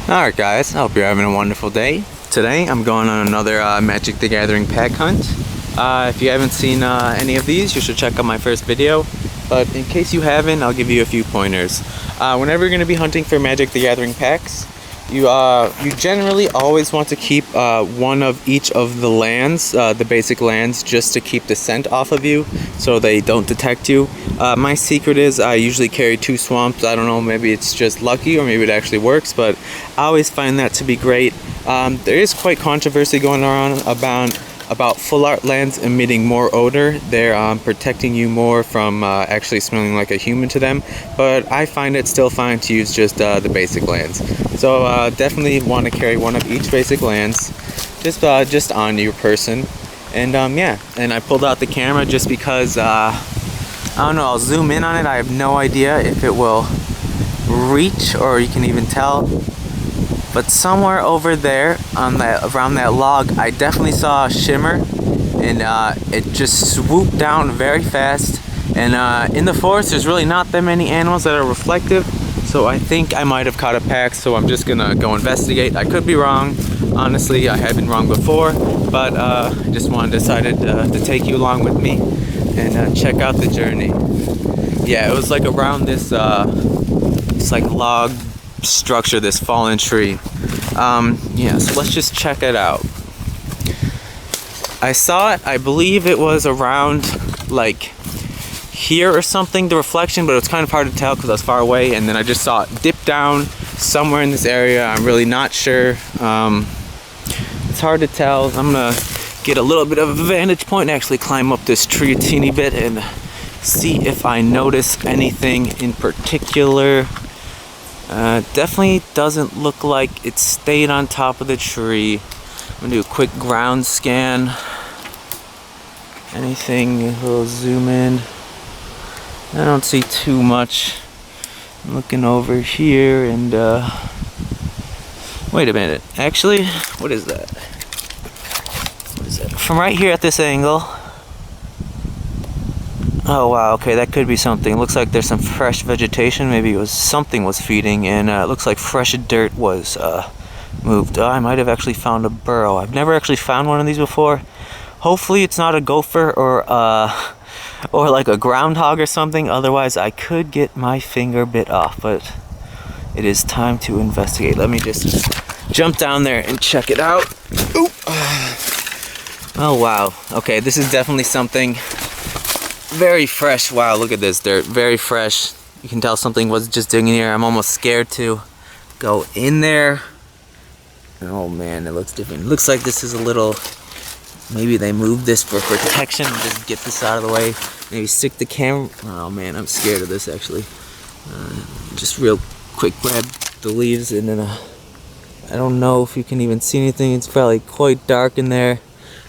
Alright guys, I hope you're having a wonderful day. Today I'm going on another Magic the Gathering pack hunt. If you haven't seen any of these, you should check out my first video. But in case you haven't, I'll give you a few pointers. Whenever you're going to be hunting for Magic the Gathering packs, you generally always want to keep one of each of the lands, the basic lands, just to keep the scent off of you so they don't detect you. My secret is I usually carry 2 swamps. I don't know, maybe it's just lucky or maybe it actually works, but I always find that to be great. There is quite controversy going on about full art lands emitting more odor. They're protecting you more from actually smelling like a human to them, but I find it still fine to use just the basic lands. So definitely want to carry one of each basic lands just on your person. And yeah, and I pulled out the camera just because I don't know, I'll zoom in on it. I have no idea if it will reach or you can even tell. But somewhere over there on around that log, I definitely saw a shimmer, and it just swooped down very fast. And in the forest, there's really not that many animals that are reflective, so I think I might have caught a pack. So I'm just gonna go investigate. I could be wrong. Honestly, I have been wrong before, but I just decided to take you along with me and check out the journey. Yeah, it was like around this it's like log structure, this fallen tree. Yeah, so let's just check it out. I saw it, I believe it was around like here or something, the reflection, but it was kind of hard to tell because I was far away, and then I just saw it dip down somewhere in this area. I'm really not sure. It's hard to tell. I'm gonna get a little bit of a vantage point and actually climb up this tree a teeny bit and see if I notice anything in particular. Definitely doesn't look like it stayed on top of the tree. I'm gonna do a quick ground scan. Anything, we'll zoom in. I don't see too much. I'm looking over here and wait a minute. Actually, what is that? What is that? From right here at this angle. Oh wow, okay, that could be something. Looks like there's some fresh vegetation. Maybe it was something was feeding, and it looks like fresh dirt was moved. I might have actually found a burrow. I've never actually found one of these before. Hopefully it's not a gopher or like a groundhog or something. Otherwise I could get my finger bit off, but it is time to investigate. Let me just jump down there and check it out. Oop. Oh wow, okay, this is definitely something very fresh. Wow, look at this dirt, very fresh. You can tell something was just digging here. I'm almost scared to go in there. Oh man, it looks different. It looks like this is a little, maybe they moved this for protection. Just get this out of the way. Maybe stick the camera. Oh man, I'm scared of this actually. Just real quick grab the leaves, and then I don't know if you can even see anything. It's probably quite dark in there.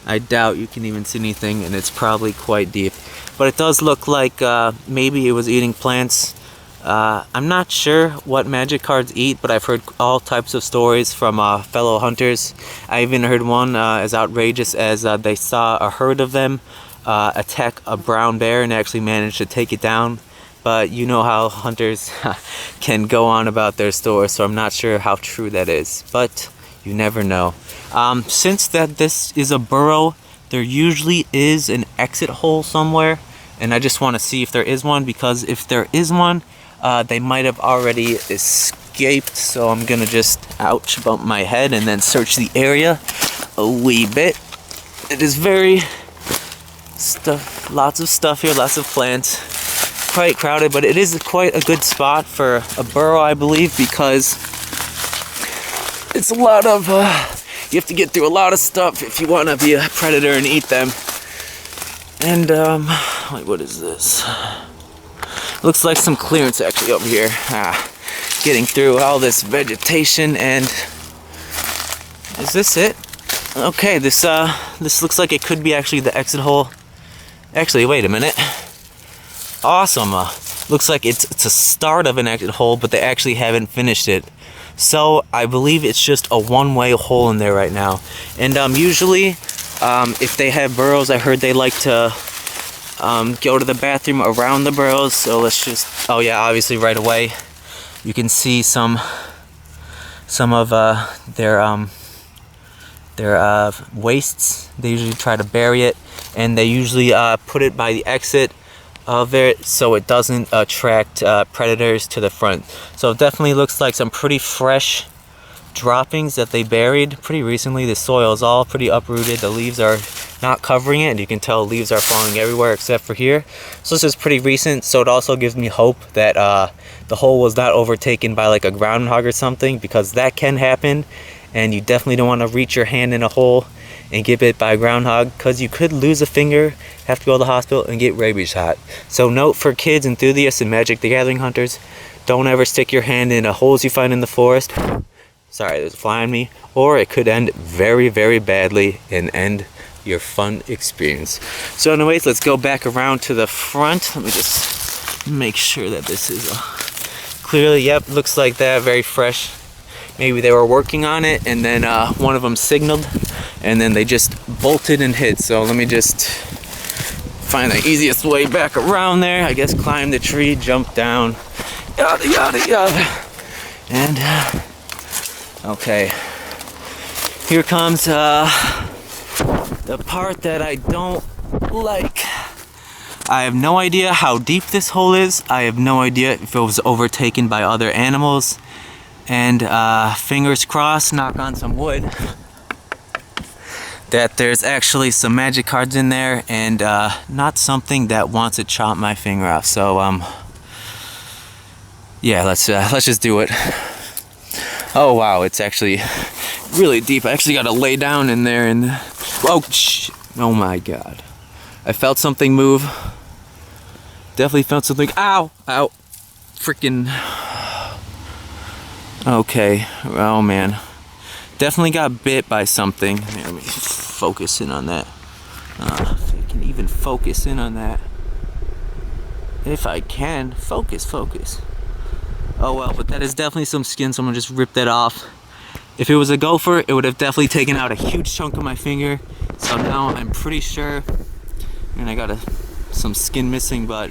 I doubt you can even see anything, and it's probably quite deep. But it does look like maybe it was eating plants. I'm not sure what magic cards eat, but I've heard all types of stories from fellow hunters. I even heard one as outrageous as they saw a herd of them attack a brown bear and actually managed to take it down. But you know how hunters can go on about their stories, so I'm not sure how true that is. But you never know. Since this is a burrow, there usually is an exit hole somewhere, and I just want to see if there is one, because if there is one, they might have already escaped. So I'm gonna just bump my head and then search the area a wee bit. It is very lots of stuff here, lots of plants, quite crowded, but it is quite a good spot for a burrow, I believe, because it's a lot of you have to get through a lot of stuff if you want to be a predator and eat them. And wait, what is this? Looks like some clearance actually over here. Getting through all this vegetation. And is this it? Okay, this looks like it could be actually the exit hole. Actually, wait a minute. Awesome. Looks like it's a start of an exit hole, but they actually haven't finished it. So I believe it's just a one-way hole in there right now. And usually, if they have burrows, I heard they like to go to the bathroom around the burrows. So let's just, oh yeah, obviously right away you can see some some of their wastes. They usually try to bury it, and they usually put it by the exit of it so it doesn't attract predators to the front. So it definitely looks like some pretty fresh droppings that they buried pretty recently. The soil is all pretty uprooted. The leaves are not covering it, and you can tell leaves are falling everywhere except for here. So this is pretty recent, so it also gives me hope that the hole was not overtaken by like a groundhog or something, because that can happen, and you definitely don't want to reach your hand in a hole and get bit by a groundhog, because you could lose a finger, have to go to the hospital, and get rabies shot. So note for kids, enthusiasts, and Magic the Gathering hunters, don't ever stick your hand in holes you find in the forest. Sorry, there's a fly on me. Or it could end very, very badly and end your fun experience. So anyways, let's go back around to the front. Let me just make sure that this is clearly, yep, looks like that, very fresh. Maybe they were working on it, and then one of them signaled, and then they just bolted and hit. So let me just find the easiest way back around there. I guess climb the tree, jump down, yada, yada, yada. And okay, here comes the part that I don't like. I have no idea how deep this hole is. I have no idea if it was overtaken by other animals. And fingers crossed, knock on some wood, that there's actually some magic cards in there, and not something that wants to chop my finger off. So yeah, let's just do it. Oh wow, it's actually really deep. I actually got to lay down in there, and oh my god, I felt something move. Definitely felt something. Ow, ow, freaking. Okay, oh man, definitely got bit by something. Here, let me focus in on that. If I can even focus in on that. If I can, focus. Oh well, but that is definitely some skin, so I'm gonna just rip that off. If it was a gopher, it would have definitely taken out a huge chunk of my finger. So now I'm pretty sure, and I got some skin missing, but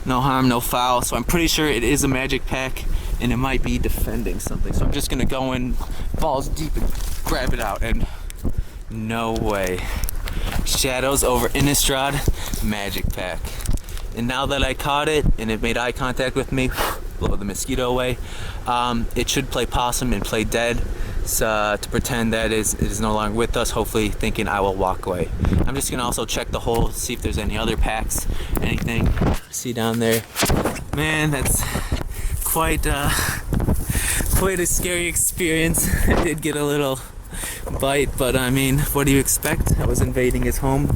no harm, no foul. So I'm pretty sure it is a magic pack, and it might be defending something. So I'm just gonna go in balls deep and grab it out, and no way. Shadows over Innistrad magic pack. And now that I caught it and it made eye contact with me, blow the mosquito away, it should play possum and play dead, to pretend that it is no longer with us, hopefully thinking I will walk away. I'm just gonna also check the hole, see if there's any other packs, anything. See down there, man, that's quite a scary experience. I did get a little bite, but I mean, what do you expect? I was invading his home,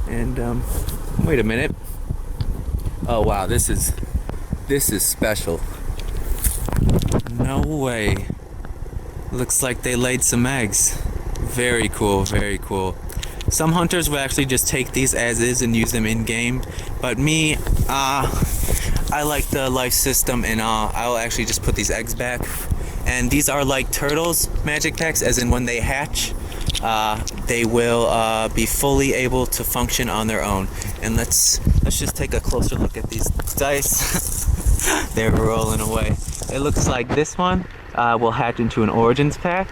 and wait a minute. Oh wow, this is special. No way. Looks like they laid some eggs. Very cool, very cool. Some hunters will actually just take these as is and use them in game, but me, I like the life system, and I'll actually just put these eggs back. And these are like turtles magic packs, as in when they hatch, they will be fully able to function on their own. And let's just take a closer look at these dice. They're rolling away. It looks like this one will hatch into an Origins pack.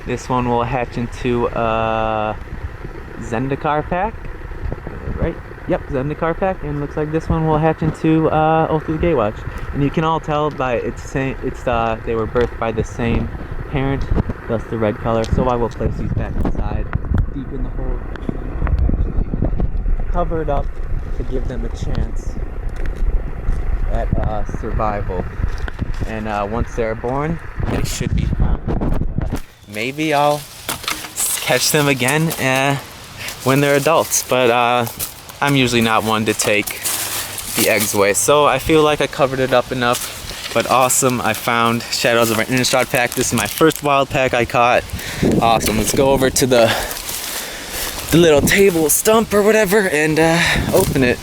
This one will hatch into a Zendikar pack, right? Yep, Zendikar pack. And looks like this one will hatch into Oath of the Gatewatch. And you can all tell by they were birthed by the same parent, thus the red color. So I will place these back inside, deep in the hole, actually covered up to give them a chance at survival. And once they're born, they should be found. Maybe I'll catch them again when they're adults, but I'm usually not one to take the eggs away. So I feel like I covered it up enough. But awesome, I found Shadows of an Innistrad pack. This is my first wild pack I caught. Awesome, let's go over to the little table stump or whatever and open it.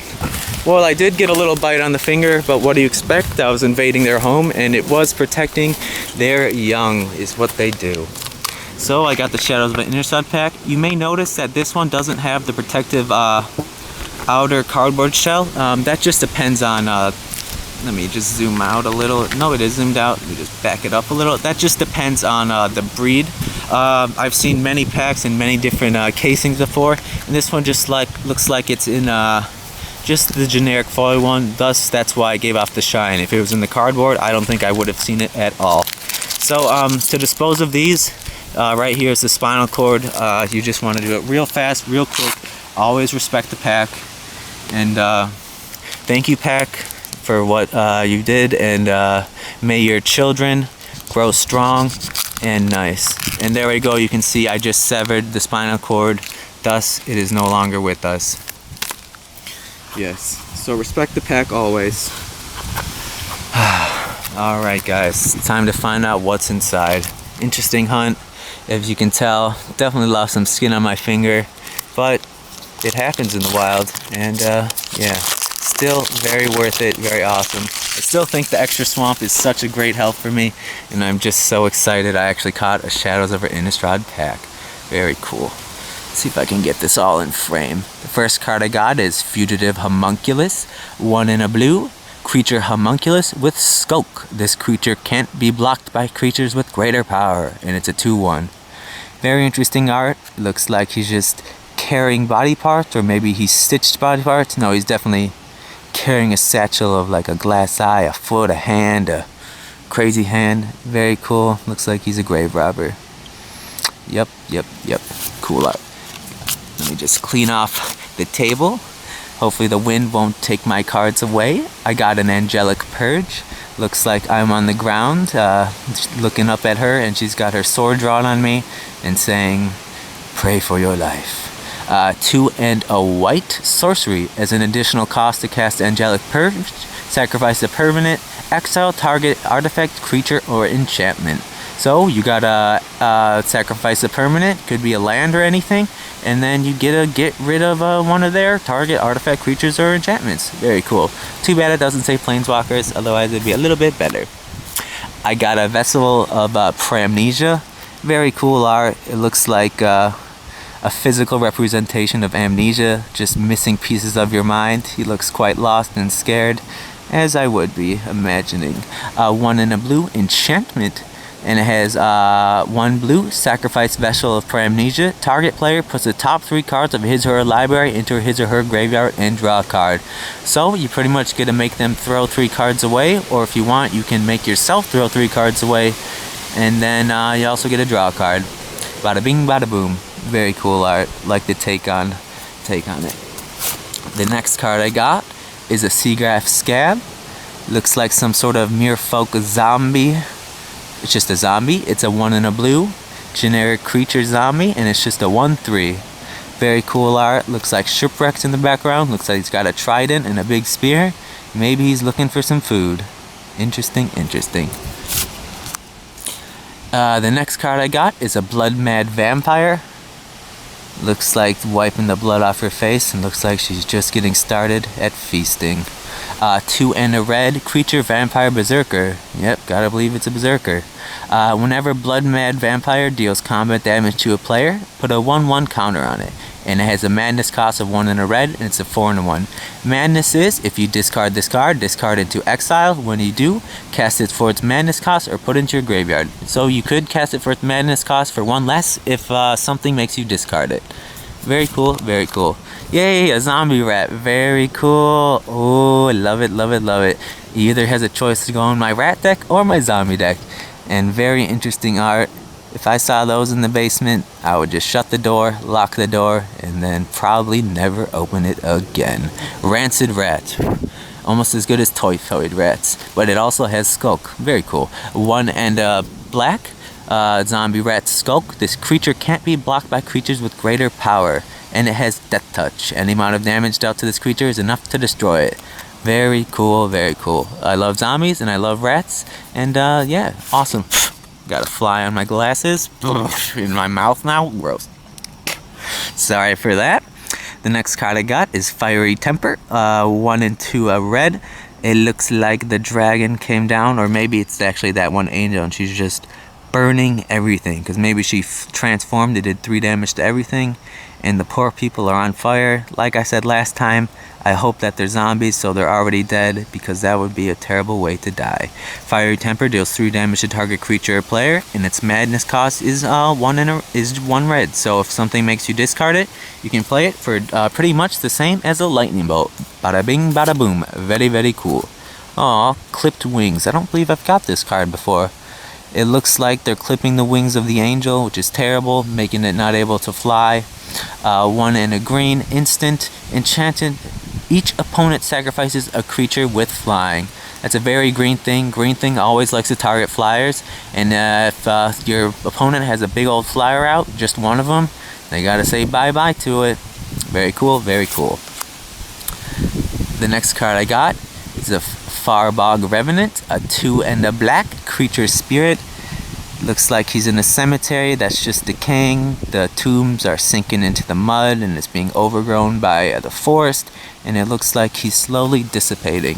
Well, I did get a little bite on the finger, but what do you expect? I was invading their home, and it was protecting their young, is what they do. So I got the Shadows of an Innistrad pack. You may notice that this one doesn't have the protective outer cardboard shell. That just depends on Let me just zoom out a little. No, it is zoomed out. Let me just back it up a little. That just depends on the breed. I've seen many packs in many different casings before, and this one just looks like it's in just the generic foil one. Thus, that's why I gave off the shine. If it was in the cardboard, I don't think I would have seen it at all. So to dispose of these, right here is the spinal cord. You just want to do it real fast, real quick. Always respect the pack. And thank you, pack, for what you did. And may your children grow strong and nice. And there we go. You can see I just severed the spinal cord. Thus, it is no longer with us. Yes. So respect the pack always. Alright guys, time to find out what's inside. Interesting hunt, as you can tell. Definitely lost some skin on my finger, but it happens in the wild, and yeah, still very worth it, very awesome. I still think the extra swamp is such a great help for me, and I'm just so excited I actually caught a Shadows over Innistrad pack. Very cool. Let's see if I can get this all in frame. The first card I got is Fugitive Homunculus, 1 in a blue. Creature Homunculus with Skulk. This creature can't be blocked by creatures with greater power, and it's a 2/1. Very interesting art. Looks like he's just carrying body parts, or maybe he stitched body parts. No, he's definitely carrying a satchel of like a glass eye, a foot, a hand, a crazy hand. Very cool. Looks like he's a grave robber. Yep. Cool art. Let me just clean off the table. Hopefully the wind won't take my cards away. I got an Angelic Purge. Looks like I'm on the ground, looking up at her, and she's got her sword drawn on me and saying, "Pray for your life." 2 and a white sorcery. As an additional cost to cast Angelic Purge, sacrifice a permanent, exile target artifact, creature, or enchantment. So you gotta sacrifice a permanent, could be a land or anything, and then you get rid of one of their target artifact, creatures, or enchantments. Very cool. Too bad it doesn't say planeswalkers, otherwise it'd be a little bit better. I got a Vessel of Pramnesia. Very cool art. It looks like a physical representation of amnesia, just missing pieces of your mind. He looks quite lost and scared, as I would be imagining. 1 in a blue enchantment. And it has 1 blue, sacrifice Vessel of Pramnesia. Target player puts the top 3 cards of his or her library into his or her graveyard and draw a card. So you pretty much get to make them throw 3 cards away, or if you want, you can make yourself throw 3 cards away, and then you also get to draw a card. Bada bing, bada boom. Very cool art. Like the take on it. The next card I got is a Seagraph Scab. Looks like some sort of Merfolk zombie. It's just a zombie. It's a 1 in a blue, generic creature zombie, and it's just a 1/3. Very cool art. Looks like shipwrecks in the background. Looks like he's got a trident and a big spear. Maybe he's looking for some food. Interesting. The next card I got is a Blood Mad Vampire. Looks like wiping the blood off her face, and looks like she's just getting started at feasting. 2 and a red, creature, vampire, berserker. Yep, gotta believe it's a berserker. Whenever Blood Mad Vampire deals combat damage to a player, put a 1/1 counter on it. And it has a madness cost of 1 and a red, and it's a 4 and a 1. Madness is, if you discard this card, discard it to exile. When you do, cast it for its madness cost or put it into your graveyard. So you could cast it for its madness cost for 1 less if something makes you discard it. Very cool. Yay, a zombie rat. Very cool. Oh, love it. He either has a choice to go in my rat deck or my zombie deck. And very interesting art. If I saw those in the basement, I would just shut the door, lock the door, and then probably never open it again. Rancid rat. Almost as good as typhoid rats. But it also has Skulk. Very cool. 1 and black. Zombie rat Skulk. This creature can't be blocked by creatures with greater power. And it has Death Touch. Any amount of damage dealt to this creature is enough to destroy it. Very cool. I love zombies and I love rats. And yeah, awesome. Got a fly on my glasses. In my mouth now. Gross. Sorry for that. The next card I got is Fiery Temper. 1 and 2 red. It looks like the dragon came down, or maybe it's actually that one angel and she's just burning everything, because maybe she transformed. It did 3 damage to everything, and the poor people are on fire. Like I said last time, I hope that they're zombies, so they're already dead, because that would be a terrible way to die. Fiery Temper deals 3 damage to target creature or player, and its madness cost is 1 red. So if something makes you discard it, you can play it for pretty much the same as a lightning bolt. Bada bing, bada boom. Very, very cool. Aw, clipped wings. I don't believe I've got this card before. It looks like they're clipping the wings of the angel, which is terrible, making it not able to fly. 1 and a green, instant, enchanted. Each opponent sacrifices a creature with flying. That's a very green thing. Green thing always likes to target flyers. And if your opponent has a big old flyer out, just one of them, they gotta say bye-bye to it. Very cool, very cool. The next card I got is a Farbog Revenant, a 2 and a black creature spirit. Looks like he's in a cemetery that's just decaying. The tombs are sinking into the mud and it's being overgrown by the forest, and it looks like he's slowly dissipating.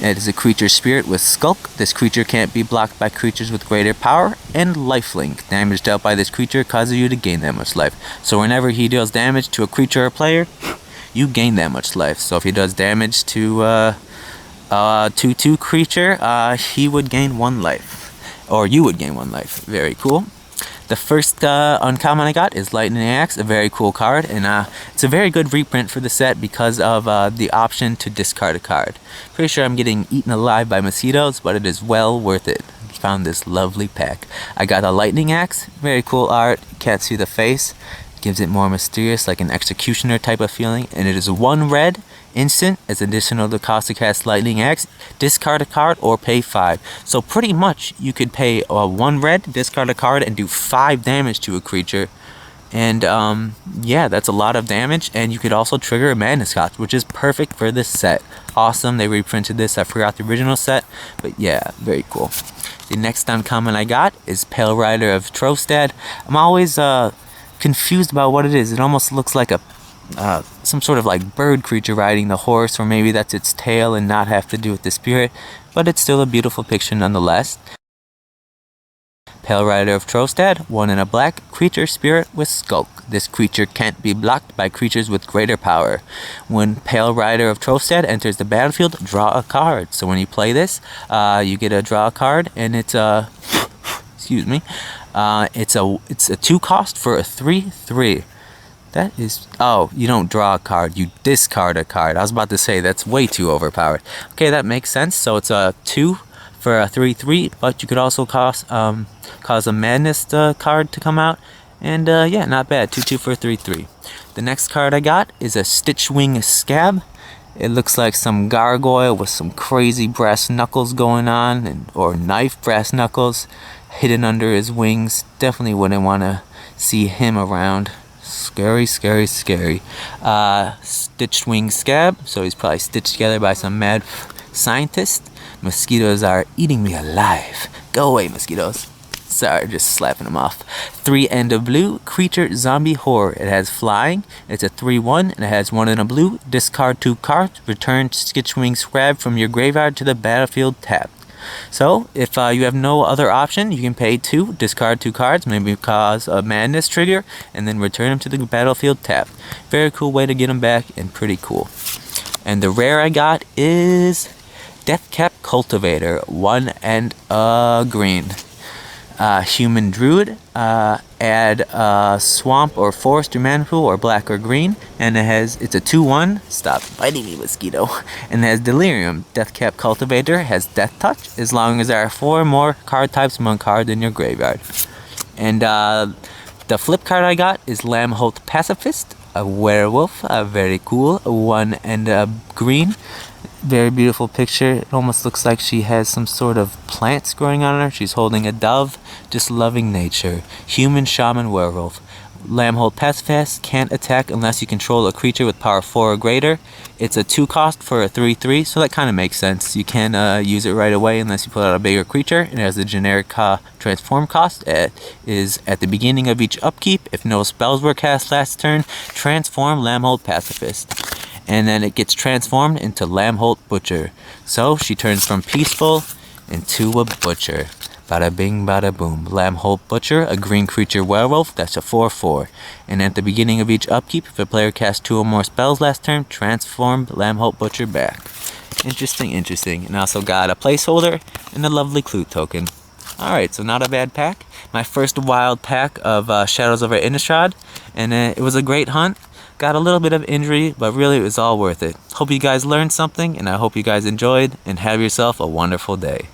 It is a creature spirit with Skulk. This creature can't be blocked by creatures with greater power, and lifelink. Damage dealt by this creature causes you to gain that much life. So whenever he deals damage to a creature or player, you gain that much life. So if he does damage to 2/2 creature, he would gain 1 life. Or you would gain 1 life. Very cool. The first uncommon I got is Lightning Axe, a very cool card, and it's a very good reprint for the set because of the option to discard a card. Pretty sure I'm getting eaten alive by mosquitoes, but it is well worth it. Found this lovely pack. I got a Lightning Axe, very cool art. Can't see the face. Gives it more mysterious, like an executioner type of feeling, and it is 1 red. Instant, as additional to cost to cast Lightning Axe, discard a card or pay 5. So pretty much you could pay 1 red, discard a card, and do 5 damage to a creature. And yeah, that's a lot of damage, and you could also trigger a madness cost, which is perfect for this set. Awesome, they reprinted this. I forgot the original set, but yeah, very cool. The next uncommon I got is Pale Rider of Trostad. I'm always confused about what it is. It almost looks like a some sort of like bird creature riding the horse, or maybe that's its tail and not have to do with the spirit, but it's still a beautiful picture nonetheless. Pale Rider of Trostad, 1 and a black creature spirit with Skulk. This creature can't be blocked by creatures with greater power. When Pale Rider of Trostad enters the battlefield, draw a card. So when you play this, you get a draw a card, and it's a excuse me, it's a 2 cost for a 3/3. That is... oh, you don't draw a card, you discard a card. I was about to say, that's way too overpowered. Okay, that makes sense. So it's a 2 for a 3/3, but you could also cause a madness card to come out. And yeah, not bad. 2/2 for a 3/3. The next card I got is a Stitchwing Scab. It looks like some gargoyle with some crazy brass knuckles going on, or knife brass knuckles hidden under his wings. Definitely wouldn't want to see him around. Scary, scary, scary. Stitchwing Scab, so he's probably stitched together by some mad scientist. Mosquitoes are eating me alive. Go away, mosquitoes. Sorry, just slapping them off. 3 and a blue, creature zombie horror. It has flying. It's a 3/1, and it has 1 and a blue. Discard 2 cards. Return Stitchwing Scab from your graveyard to the battlefield tapped. So, if you have no other option, you can pay 2, discard 2 cards, maybe cause a madness trigger, and then return them to the battlefield tapped. Very cool way to get them back, and pretty cool. And the rare I got is Deathcap Cultivator, 1 and a green. Human Druid, add Swamp or Forest or Manpool or black or green, and it's a 2/1, stop biting me mosquito, and it has Delirium. Deathcap Cultivator has Death Touch, as long as there are 4 more card types among cards in your graveyard. And the flip card I got is Lamholt Pacifist, a werewolf, very cool, 1 and a green. Very beautiful picture. It almost looks like she has some sort of plants growing on her. She's holding a dove, just loving nature. Human Shaman Werewolf. Lamholt Pacifist, can't attack unless you control a creature with power 4 or greater. It's a 2 cost for a 3/3, so that kind of makes sense. You can't use it right away unless you pull out a bigger creature. It has a generic transform cost. It is at the beginning of each upkeep. If no spells were cast last turn, transform Lamholt Pacifist. And then it gets transformed into Lamholt Butcher. So she turns from peaceful into a butcher. Bada bing, bada boom. Lambholt Butcher, a green creature werewolf, that's a 4/4. And at the beginning of each upkeep, if a player casts 2 or more spells last turn, transform Lambholt Butcher back. Interesting, interesting. And also got a placeholder and a lovely clue token. Alright, so not a bad pack. My first wild pack of Shadows over Innistrad, and it was a great hunt. Got a little bit of injury, but really it was all worth it. Hope you guys learned something, and I hope you guys enjoyed, and have yourself a wonderful day.